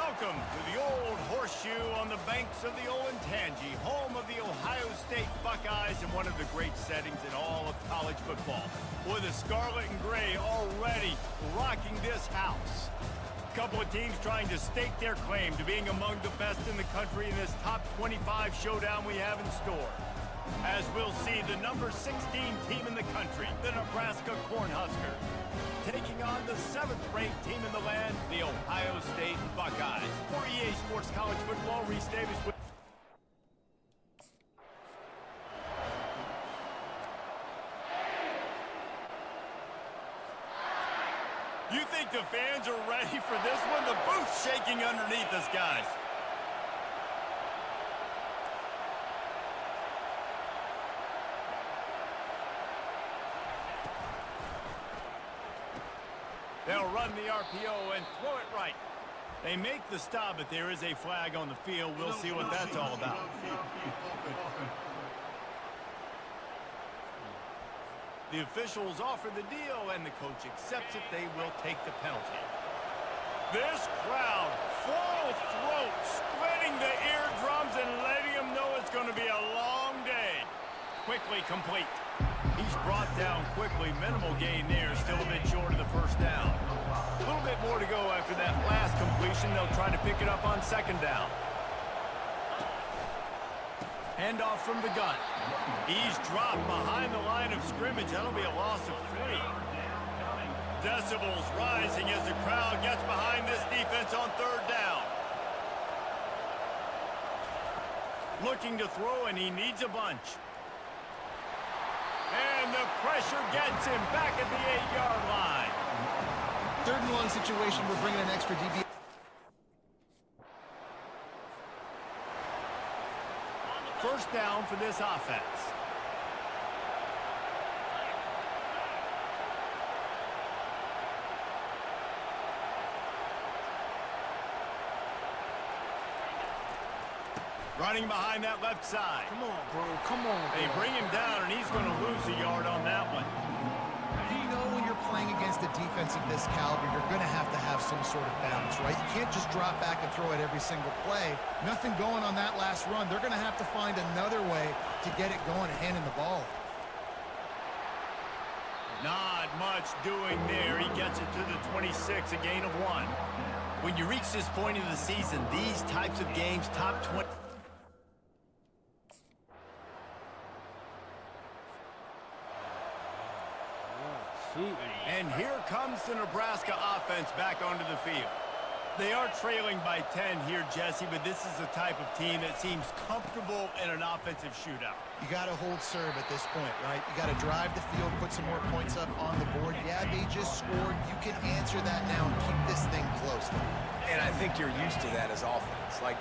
Welcome to the Old Horseshoe on the banks of the Olentangy, home of the Ohio State Buckeyes and one of the great settings in all of college football. With the scarlet and gray already rocking this house. A couple of teams trying to stake their claim to being among the best in the country in this top 25 showdown we have in store. As we'll see, the number 16 team in the country, the Nebraska Cornhuskers, taking on the 7th-ranked team in the land, the Ohio State Buckeyes. For EA Sports College Football, Reese Davis with... You think the fans are ready for this one? The booth's shaking underneath us, guys. They'll run the RPO and throw it right. They make the stop, but there is a flag on the field. We'll see what that's all about. The officials offer the deal, and the coach accepts it. They will take the penalty. This crowd, full throat, splitting the eardrums and letting them know it's going to be a long day. Quickly complete. He's brought down quickly. Minimal gain there. Still a bit short of the first down. A little bit more to go after that last completion. They'll try to pick it up on second down. Handoff from the gun. He's dropped behind the line of scrimmage. That'll be a loss of 3. Decibels rising as the crowd gets behind this defense on third down. Looking to throw, and he needs a bunch. And the pressure gets him back at the 8-yard line. 3rd and 1 situation. We're bringing an extra DB. First down for this offense. Running behind that left side. Come on, bro. Come on, bro. They bring him down, and he's going to lose a yard on that one. You know when you're playing against a defense of this caliber, you're going to have some sort of balance, right? You can't just drop back and throw it every single play. Nothing going on that last run. They're going to have to find another way to get it going and handing the ball. Not much doing there. He gets it to the 26, a gain of 1. When you reach this point of the season, these types of games, top 20... And here comes the Nebraska offense back onto the field. They are trailing by 10 here, Jesse, but this is the type of team that seems comfortable in an offensive shootout. You got to hold serve at this point, right? You got to drive the field, put some more points up on the board. Yeah, they just scored. You can answer that now and keep this thing close. And I think you're used to that as offense. Like,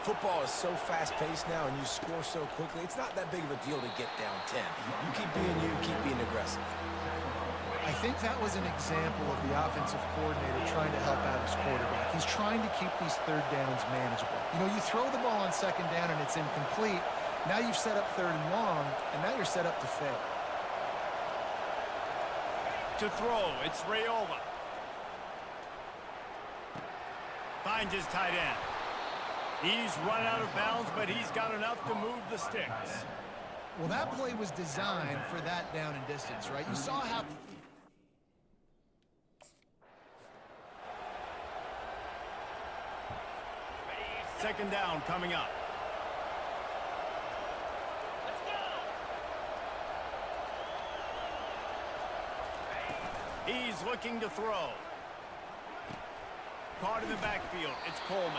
football is so fast-paced now, and you score so quickly. It's not that big of a deal to get down 10. You keep being you, keep being aggressive. I think that was an example of the offensive coordinator trying to help out his quarterback. He's trying to keep these 3rd downs manageable. You know, you throw the ball on 2nd down and it's incomplete. Now you've set up 3rd and long, and now you're set up to fail. To throw, it's Raiola. Finds his tight end. He's run out of bounds, but he's got enough to move the sticks. Well, that play was designed for that down and distance, right? You saw how... Second down coming up. He's looking to throw. Caught in the backfield. It's Coleman.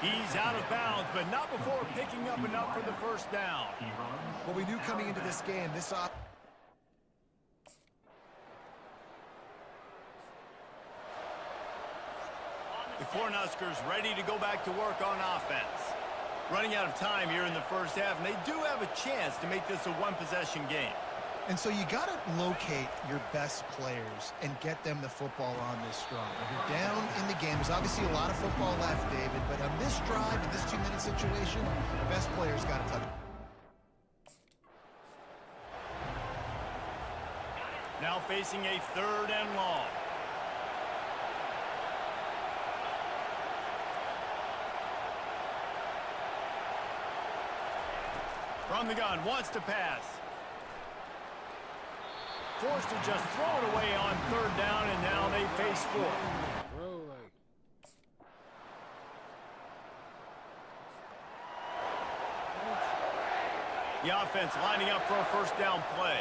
He's out of bounds, but not before picking up enough for the first down. What we knew coming into this game, this The Cornhuskers ready to go back to work on offense. Running out of time here in the first half, and they do have a chance to make this a one-possession game. And so you got to locate your best players and get them the football on this drive. If you're down in the game, there's obviously a lot of football left, David, but on this drive, in this 2-minute situation, the best players got to touch it. Now facing a 3rd and long. From the gun, wants to pass. Forced to just throw it away on third down, and now they face fourth. Bro, like... The offense lining up for a first down play.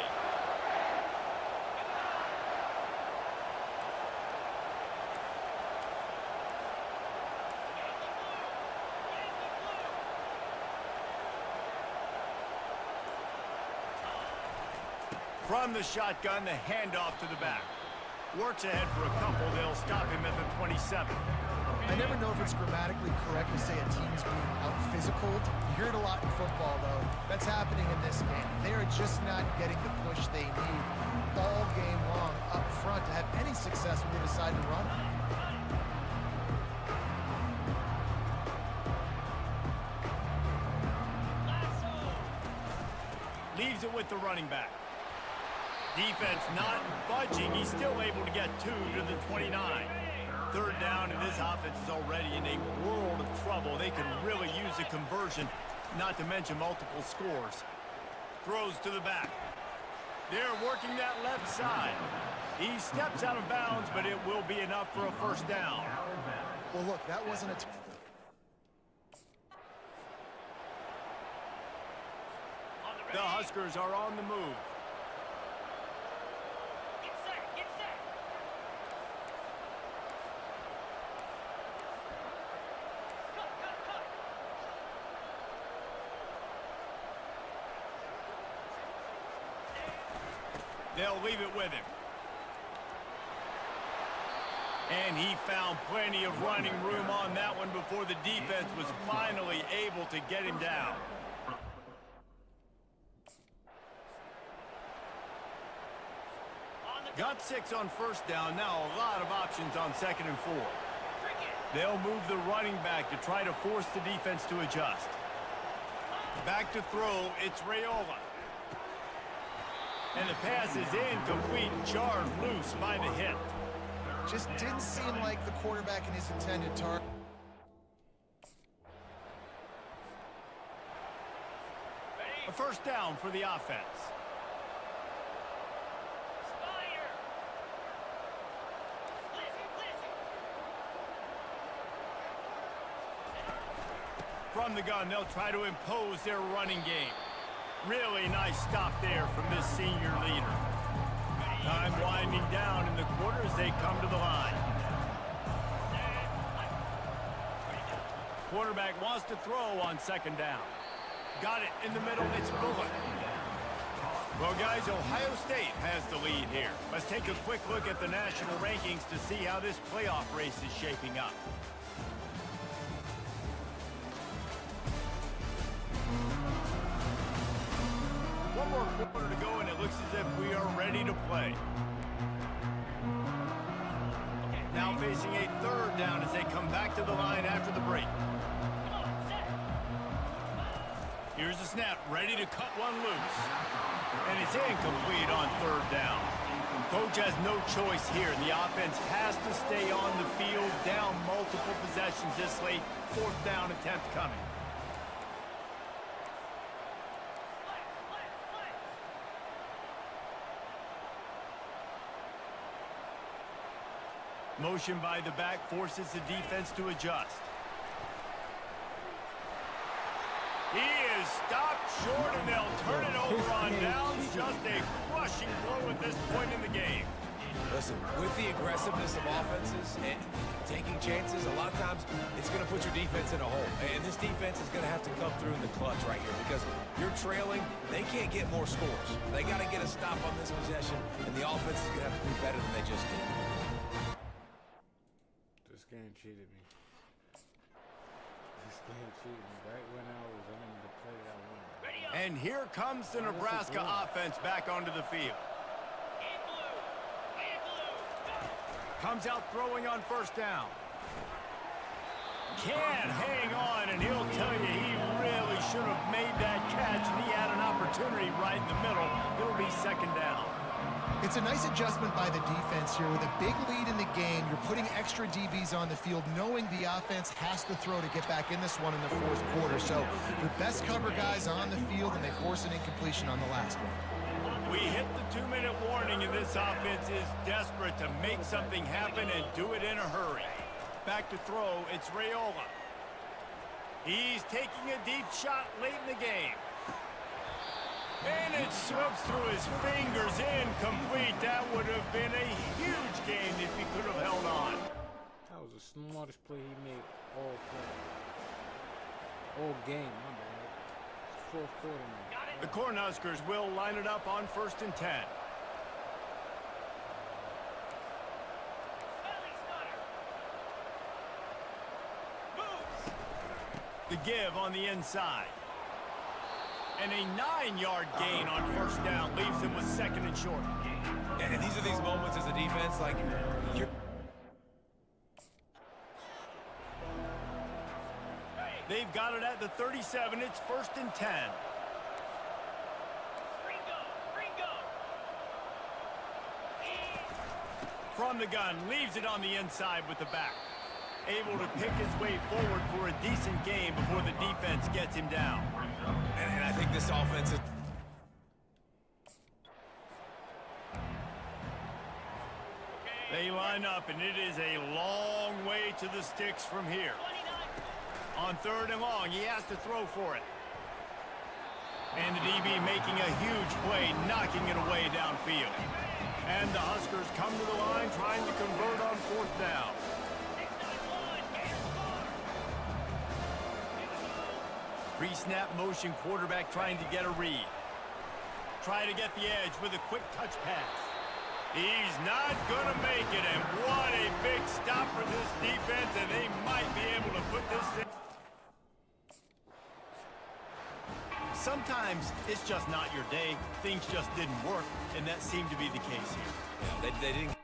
From the shotgun, the handoff to the back. Works ahead for a couple. They'll stop him at the 27. I never know if it's grammatically correct to say a team is being out-physicaled. You hear it a lot in football, though. That's happening in this game. They are just not getting the push they need all game long up front to have any success when they decide to run it. Leaves it with the running back. Defense not budging. He's still able to get 2 to the 29. Third down, and this offense is already in a world of trouble. They can really use a conversion, not to mention multiple scores. Throws to the back. They're working that left side. He steps out of bounds, but it will be enough for a first down. Well, look, that wasn't a... The Huskers are on the move. They'll leave it with him. And he found plenty of running room on that one before the defense was finally able to get him down. Got 6 on first down. Now a lot of options on 2nd and 4. They'll move the running back to try to force the defense to adjust. Back to throw. It's Raiola. And the pass is incomplete, jarred loose by the hit. Just didn't seem like the quarterback in his intended target. A first down for the offense. From the gun, they'll try to impose their running game. Really nice stop there from this senior leader. Time winding down in the quarter as they come to the line. Quarterback wants to throw on 2nd down. Got it in the middle. It's Bullock. Well, guys, Ohio State has the lead here. Let's take a quick look at the national rankings to see how this playoff race is shaping up. One more quarter to go, and it looks as if we are ready to play. Now facing a 3rd down as they come back to the line after the break. Here's the snap, ready to cut one loose. And it's incomplete on 3rd down. Coach has no choice here. The offense has to stay on the field, down multiple possessions this late. 4th down attempt coming. Motion by the back forces the defense to adjust. He is stopped short, and they'll turn it over on downs. Just a crushing blow at this point in the game. Listen, with the aggressiveness of offenses and taking chances, a lot of times it's going to put your defense in a hole. And this defense is going to have to come through in the clutch right here because you're trailing. They can't get more scores. They got to get a stop on this possession, and the offense is going to have to do better than they just did. This game cheated me. This game cheated me right when I was in the play that I wanted. And here comes the Nebraska offense back onto the field. Comes out throwing on 1st down. Can't hang on, and he'll tell you he really should have made that catch, and he had an opportunity right in the middle. It'll be 2nd down. It's a nice adjustment by the defense here. With a big lead in the game, you're putting extra DBs on the field, knowing the offense has to throw to get back in this one in the fourth quarter. So your best cover guys on the field, and they force an incompletion on the last one. We hit the 2-minute warning, and this offense is desperate to make something happen and do it in a hurry. Back to throw, it's Raiola. He's taking a deep shot late in the game. And it slips through his fingers, incomplete. That would have been a huge gain if he could have held on. That was the smartest play he made all play. All game, my bad. It's fourth quarter now. The Cornhuskers will line it up on 1st and 10. The give on the inside. And a 9-yard gain on 1st down leaves him with 2nd and short. And these are these moments as a defense, like, you're... They've got it at the 37. It's 1st and 10. From the gun, leaves it on the inside with the back. Able to pick his way forward for a decent game before the defense gets him down. And I think this offense is... They line up, and it is a long way to the sticks from here. On 3rd and long, he has to throw for it. And the DB making a huge play, knocking it away downfield. And the Huskers come to the line trying to convert on 4th down. Pre-snap motion quarterback trying to get a read. Try to get the edge with a quick touch pass. He's not going to make it, and what a big stop for this defense, and they might be able to put this in. Sometimes it's just not your day. Things just didn't work, and that seemed to be the case here. Yeah, they didn't...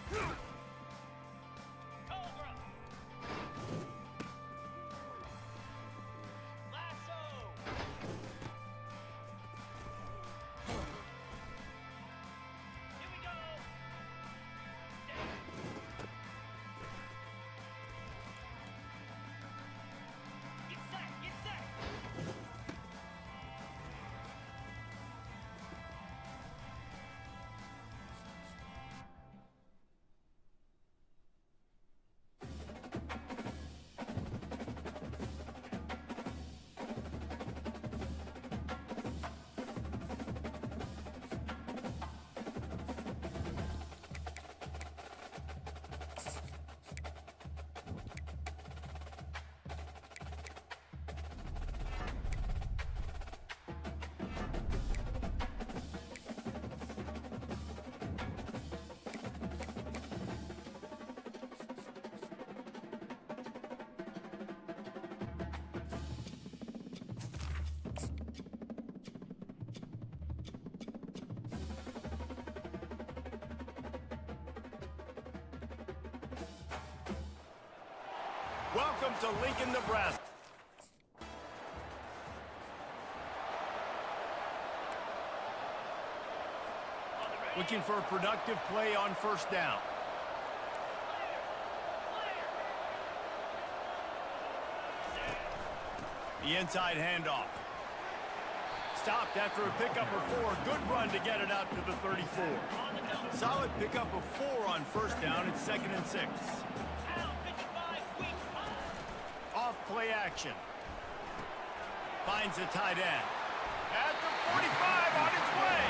Cobra. Lasso. Here we go. Get set, get set. Welcome to Lincoln, Nebraska. Looking for a productive play on first down. The inside handoff. Stopped after a pickup of 4. Good run to get it out to the 34. Solid pickup of 4 on first down. It's 2nd and 6. Off play action. Finds the tight end. At the 45 on its way.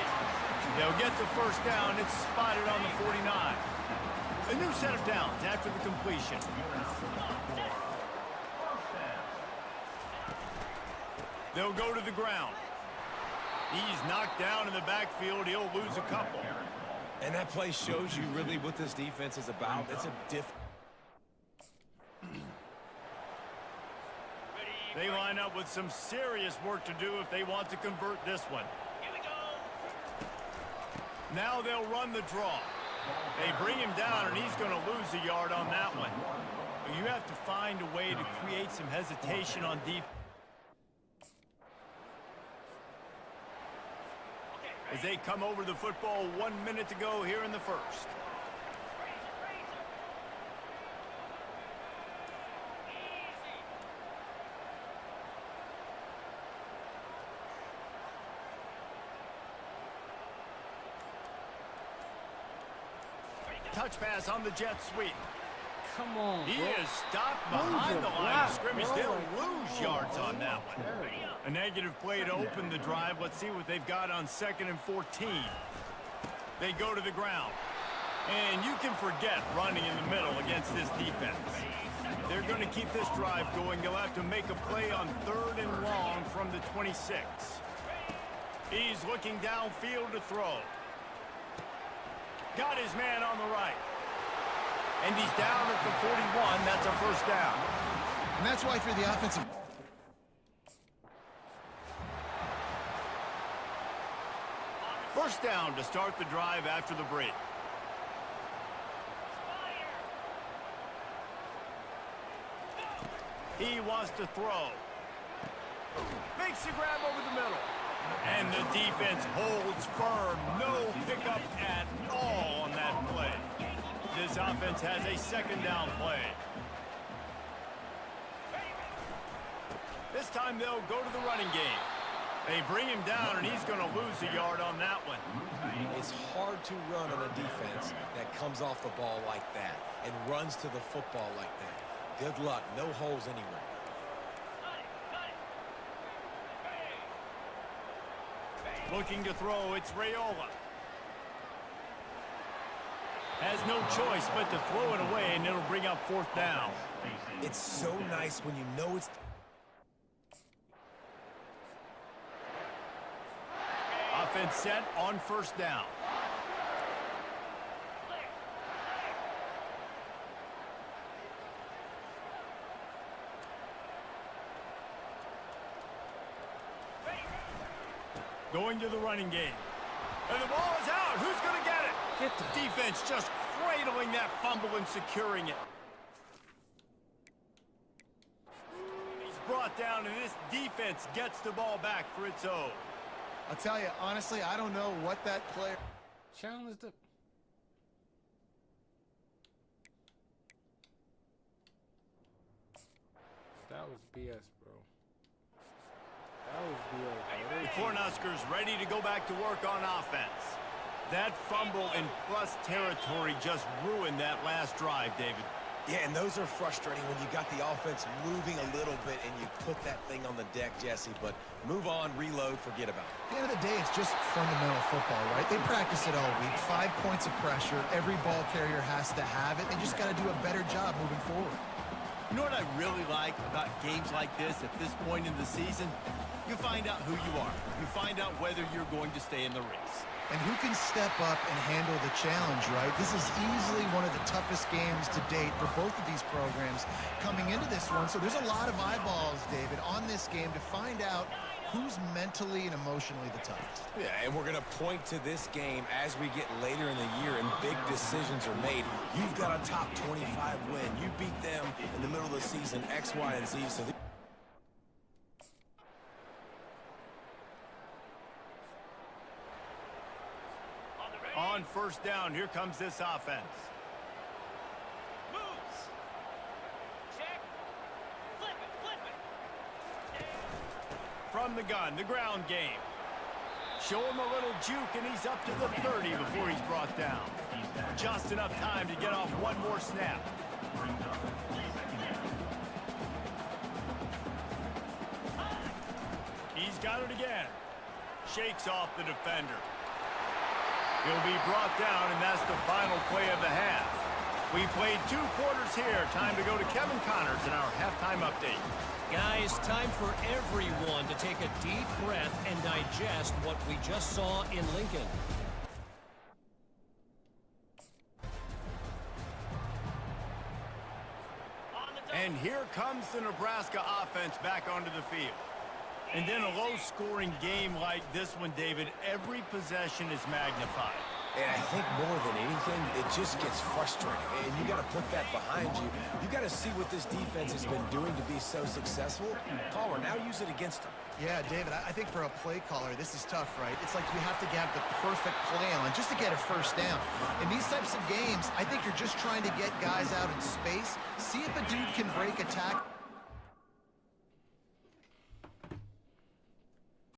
They'll get the first down. It's spotted on the 49. A new set of downs after the completion. They'll go to the ground. He's knocked down in the backfield. He'll lose a couple. And that play shows you really what this defense is about. It's a They line up with some serious work to do if they want to convert this one. Here we go. Now they'll run the draw. They bring him down, and he's going to lose a yard on that one. You have to find a way to create some hesitation on defense. As they come over the football, 1 minute to go here in the first. Touch pass on the jet sweep. Come on, He bro. is stopped Move behind your the line block, of scrimmage. bro. They'll Like, lose come yards on bro. that one. A negative play to open the drive. Let's see what they've got on 2nd and 14. They go to the ground. And you can forget running in the middle against this defense. They're going to keep this drive going. They'll have to make a play on 3rd and long from the 26. He's looking downfield to throw. Got his man on the right. And he's down at the 41. That's a first down. And that's why for the offensive... First down to start the drive after the break. He wants to throw. Makes the grab over the middle. And the defense holds firm. No pickup at all on that play. This offense has a 2nd down play. This time they'll go to the running game. They bring him down, and he's going to lose a yard on that one. It's hard to run on a defense that comes off the ball like that and runs to the football like that. Good luck. No holes anywhere. Looking to throw, it's Raiola. Has no choice but to throw it away, and it'll bring up 4th down. It's so nice when you know it's... Offense set on first down. Going to the running game. And the ball is out. Who's going to get it? Get the Defense just cradling that fumble and securing it. He's brought down, and this defense gets the ball back for its own. I'll tell you, honestly, I don't know what that player... Challenge the... That was BS, bro. That was BS. The Cornhuskers ready to go back to work on offense. That fumble in plus territory just ruined that last drive, David. Yeah, and those are frustrating when you got the offense moving a little bit and you put that thing on the deck, Jesse. But move on, reload, forget about it. At the end of the day, it's just fundamental football, right? They practice it all week. 5 points of pressure. Every ball carrier has to have it. They just got to do a better job moving forward. You know what I really like about games like this at this point in the season? You find out who you are. You find out whether you're going to stay in the race. And who can step up and handle the challenge, right? This is easily one of the toughest games to date for both of these programs coming into this one. So there's a lot of eyeballs, David, on this game to find out who's mentally and emotionally the toughest. Yeah, and we're going to point to this game as we get later in the year and big decisions are made. You've got a top 25 win. You beat them in the middle of the season, X, Y, and Z. So On first down, here comes this offense. Moves. Check. Flip it. From the gun, the ground game. Show him a little juke, and he's up to the 30 before he's brought down. Just enough time to get off one more snap. He's got it again. Shakes off the defender. He'll be brought down, and that's the final play of the half. We played 2 quarters here. Time to go to Kevin Connors in our halftime update. Guys, time for everyone to take a deep breath and digest what we just saw in Lincoln. And here comes the Nebraska offense back onto the field. And in a low-scoring game like this one, David, every possession is magnified. And I think more than anything, it just gets frustrating. And you got to put that behind you. You got to see what this defense has been doing to be so successful. Caller, now use it against them. Yeah, David, I think for a play caller, this is tough, right? It's like you have to have the perfect play on just to get a first down. In these types of games, I think you're just trying to get guys out in space, see if a dude can break a tackle.